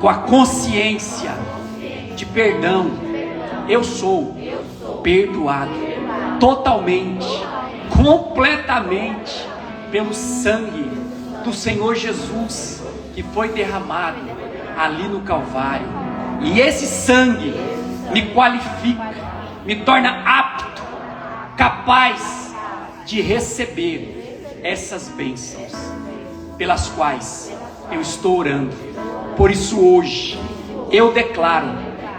S1: com a consciência de perdão. Eu sou perdoado totalmente, completamente, pelo sangue do Senhor Jesus, que foi derramado ali no Calvário. E esse sangue me qualifica, me torna apto, capaz de receber essas bênçãos pelas quais eu estou orando. Por isso hoje eu declaro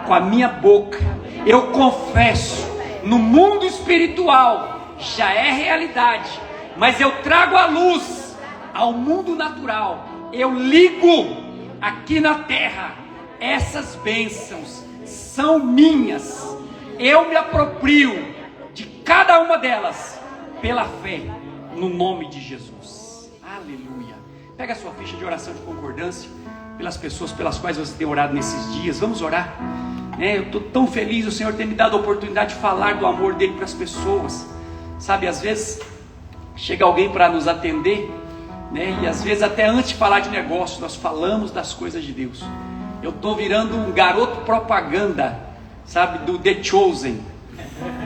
S1: com a minha boca, eu confesso, no mundo espiritual já é realidade, mas eu trago a luz ao mundo natural. Eu ligo aqui na terra, essas bênçãos são minhas. Eu me aproprio de cada uma delas pela fé, no nome de Jesus. Aleluia. Pega a sua ficha de oração de concordância pelas pessoas pelas quais você tem orado nesses dias. Vamos orar. Eu estou tão feliz, o Senhor tem me dado a oportunidade de falar do amor dele para as pessoas. Sabe, às vezes chega alguém para nos atender, e às vezes até antes de falar de negócio, nós falamos das coisas de Deus. Eu estou virando um garoto propaganda, sabe, do The Chosen.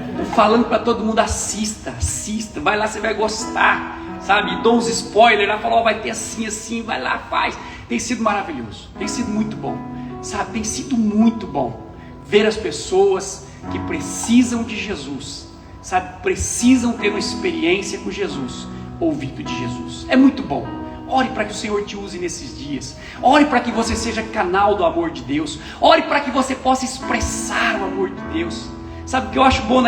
S1: Estou falando para todo mundo, assista, vai lá, você vai gostar, sabe, dou uns spoilers, ela falou, vai ter assim, vai lá, faz. Tem sido maravilhoso, tem sido muito bom, sabe, tem sido muito bom ver as pessoas que precisam de Jesus, sabe, precisam ter uma experiência com Jesus, ouvido de Jesus. É muito bom. Ore para que o Senhor te use nesses dias. Ore para que você seja canal do amor de Deus. Ore para que você possa expressar o amor de Deus. Sabe o que eu acho bom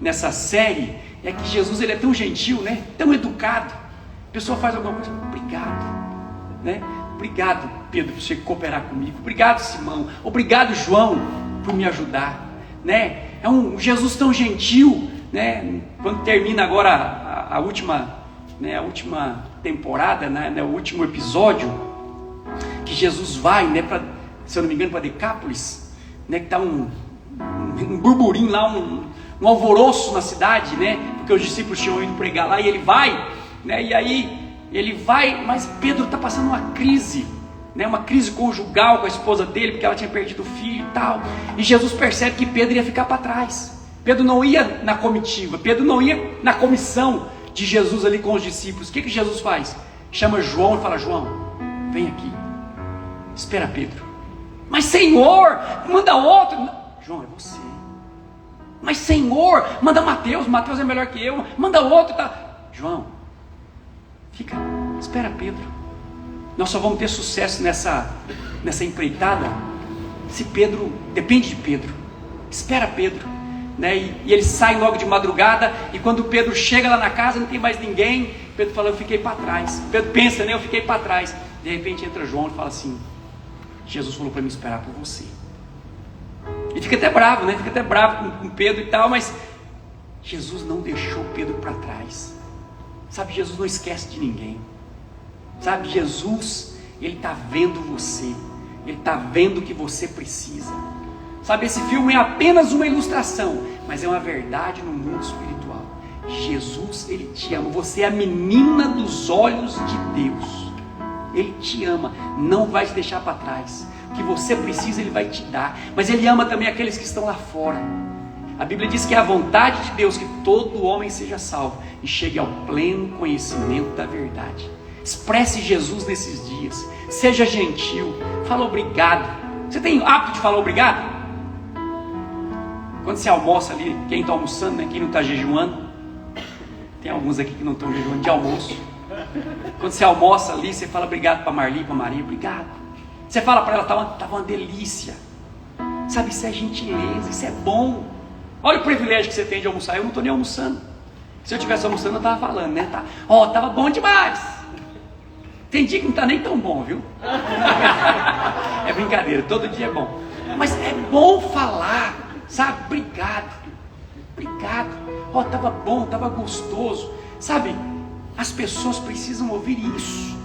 S1: nessa série? É que Jesus, ele é tão gentil, tão educado. A pessoa faz alguma coisa, obrigado, Obrigado, Pedro, por você cooperar comigo. Obrigado, Simão. Obrigado, João, por me ajudar, É um Jesus tão gentil, Quando termina agora a última temporada, o último episódio, que Jesus vai, se eu não me engano, para Decápolis, que está um burburinho lá, um alvoroço na cidade, porque os discípulos tinham ido pregar lá, e ele vai, e aí ele vai, mas Pedro está passando uma crise, uma crise conjugal com a esposa dele, porque ela tinha perdido o filho e tal, e Jesus percebe que Pedro ia ficar para trás. Pedro não ia na comitiva, Pedro não ia na comissão de Jesus ali com os discípulos. O que Jesus faz? Chama João e fala, João, vem aqui, espera Pedro. Mas Senhor, manda outro. João, é você. Mas Senhor, manda Mateus é melhor que eu, manda outro, tá? João, fica, espera Pedro. Nós só vamos ter sucesso nessa empreitada se Pedro, depende de Pedro. Espera Pedro, e ele sai logo de madrugada, e quando Pedro chega lá na casa, não tem mais ninguém. Pedro fala, eu fiquei para trás. Pedro pensa, eu fiquei para trás. De repente entra João e fala assim, Jesus falou para me esperar por você. E fica até bravo, fica até bravo com Pedro e tal, mas Jesus não deixou Pedro para trás. Sabe, Jesus não esquece de ninguém. Sabe, Jesus, Ele está vendo você. Ele está vendo o que você precisa. Sabe, esse filme é apenas uma ilustração, mas é uma verdade no mundo espiritual. Jesus, Ele te ama. Você é a menina dos olhos de Deus. Ele te ama, não vai te deixar para trás. O que você precisa, Ele vai te dar. Mas Ele ama também aqueles que estão lá fora. A Bíblia diz que é a vontade de Deus que todo homem seja salvo e chegue ao pleno conhecimento da verdade. Expresse Jesus nesses dias. Seja gentil. Fala obrigado. Você tem o hábito de falar obrigado? Quando você almoça ali, quem está almoçando, né? Quem não está jejuando, tem alguns aqui que não estão jejuando de almoço. Quando você almoça ali, você fala obrigado para Marli, para Maria, obrigado. Você fala para ela, estava uma delícia. Sabe, isso é gentileza, isso é bom. Olha o privilégio que você tem de almoçar. Eu não estou nem almoçando. Se eu estivesse almoçando, eu estava falando, né? Estava bom demais. Tem dia que não está nem tão bom, viu? É brincadeira, todo dia é bom. Mas é bom falar, sabe? Obrigado. Obrigado. Estava bom, estava gostoso. Sabe? As pessoas precisam ouvir isso.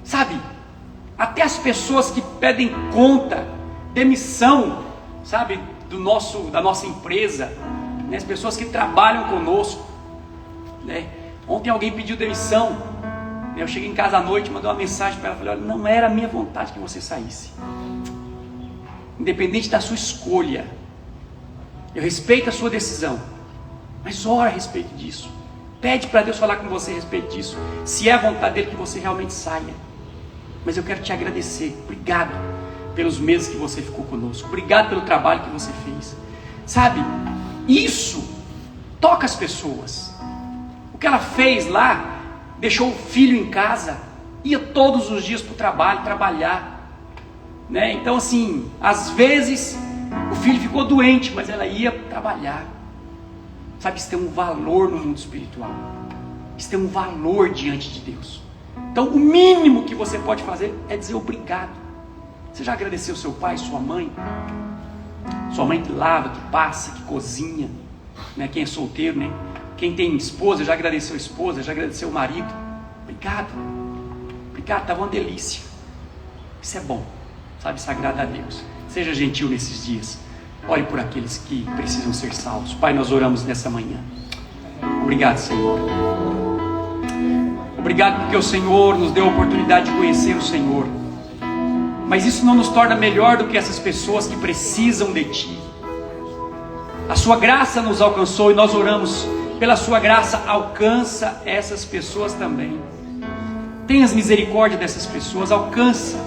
S1: Sabe? Até as pessoas que pedem conta, demissão, sabe? Da nossa empresa, né? As pessoas que trabalham conosco, né? Ontem alguém pediu demissão. Eu cheguei em casa à noite, mandei uma mensagem para ela, falei, olha, não era a minha vontade que você saísse. Independente da sua escolha, eu respeito a sua decisão, mas ora a respeito disso. Pede para Deus falar com você a respeito disso. Se é a vontade dele que você realmente saia. Mas eu quero te agradecer. Obrigado pelos meses que você ficou conosco. Obrigado pelo trabalho que você fez. Sabe, isso toca as pessoas. O que ela fez lá, deixou o filho em casa, ia todos os dias para o trabalho, trabalhar, né? Então assim, às vezes o filho ficou doente, mas ela ia trabalhar. Sabe, isso tem um valor no mundo espiritual. Isso tem um valor diante de Deus. Então o mínimo que você pode fazer é dizer obrigado. Você já agradeceu seu pai, sua mãe? Sua mãe que lava, que passa, que cozinha, né? Quem é solteiro, né? Quem tem esposa, já agradeceu a esposa, já agradeceu o marido. Obrigado. Obrigado, estava uma delícia. Isso é bom, sabe, isso agrada a Deus. Seja gentil nesses dias. Ore por aqueles que precisam ser salvos. Pai, nós oramos nessa manhã. Obrigado, Senhor. Obrigado porque o Senhor nos deu a oportunidade de conhecer o Senhor. Mas isso não nos torna melhor do que essas pessoas que precisam de Ti. A Sua graça nos alcançou e nós oramos pela Sua graça, alcança essas pessoas também. Tenhas misericórdia dessas pessoas, alcança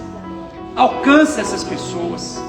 S1: essas pessoas.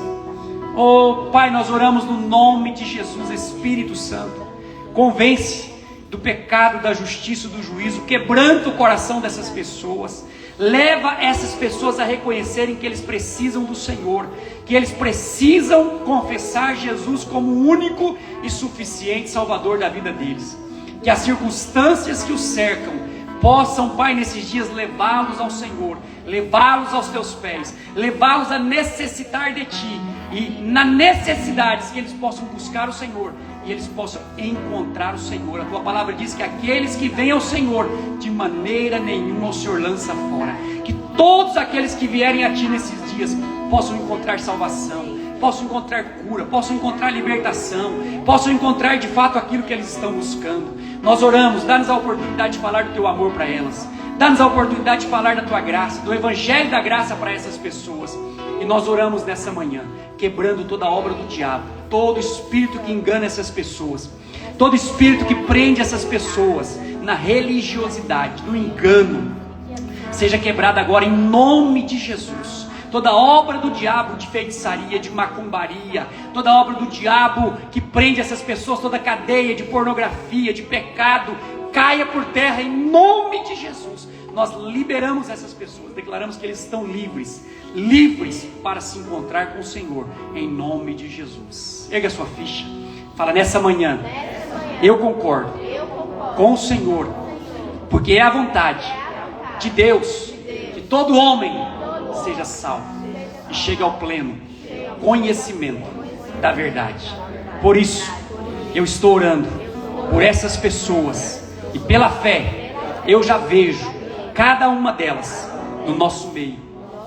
S1: Oh Pai, nós oramos no nome de Jesus. Espírito Santo, convence do pecado, da justiça, do juízo, quebranta o coração dessas pessoas, leva essas pessoas a reconhecerem que eles precisam do Senhor, que eles precisam confessar Jesus como o único e suficiente Salvador da vida deles. Que as circunstâncias que os cercam possam, Pai, nesses dias levá-los ao Senhor, levá-los aos Teus pés, levá-los a necessitar de Ti, e na necessidade que eles possam buscar o Senhor, e eles possam encontrar o Senhor. A Tua palavra diz que aqueles que vêm ao Senhor, de maneira nenhuma o Senhor lança fora. Que todos aqueles que vierem a Ti nesses dias possam encontrar salvação, possam encontrar cura, possam encontrar libertação, possam encontrar de fato aquilo que eles estão buscando. Nós oramos, dá-nos a oportunidade de falar do Teu amor para elas, dá-nos a oportunidade de falar da Tua graça, do Evangelho da graça para essas pessoas. E nós oramos nessa manhã, quebrando toda a obra do diabo, todo espírito que engana essas pessoas, todo espírito que prende essas pessoas na religiosidade, no engano, seja quebrado agora em nome de Jesus. Toda obra do diabo de feitiçaria, de macumbaria, toda obra do diabo que prende essas pessoas, toda cadeia de pornografia, de pecado, caia por terra em nome de Jesus. Nós liberamos essas pessoas, declaramos que eles estão livres para se encontrar com o Senhor, em nome de Jesus. Erga a sua ficha, fala: nessa manhã eu concordo com o Senhor, porque é a vontade de Deus que todo homem seja salvo e chegue ao pleno conhecimento da verdade. Por isso eu estou orando por essas pessoas E pela fé, eu já vejo cada uma delas no nosso meio,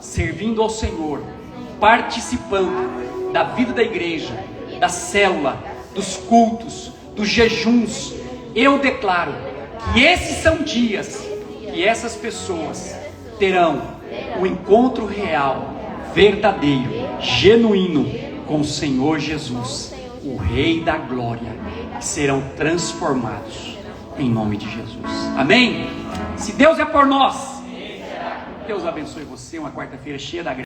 S1: servindo ao Senhor, participando da vida da igreja, da célula, dos cultos, dos jejuns. Eu declaro que esses são dias que essas pessoas terão um encontro real, verdadeiro, genuíno com o Senhor Jesus, o Rei da Glória, que serão transformados em nome de Jesus. Amém? Se Deus é por nós, Deus abençoe você. Uma quarta-feira cheia da graça.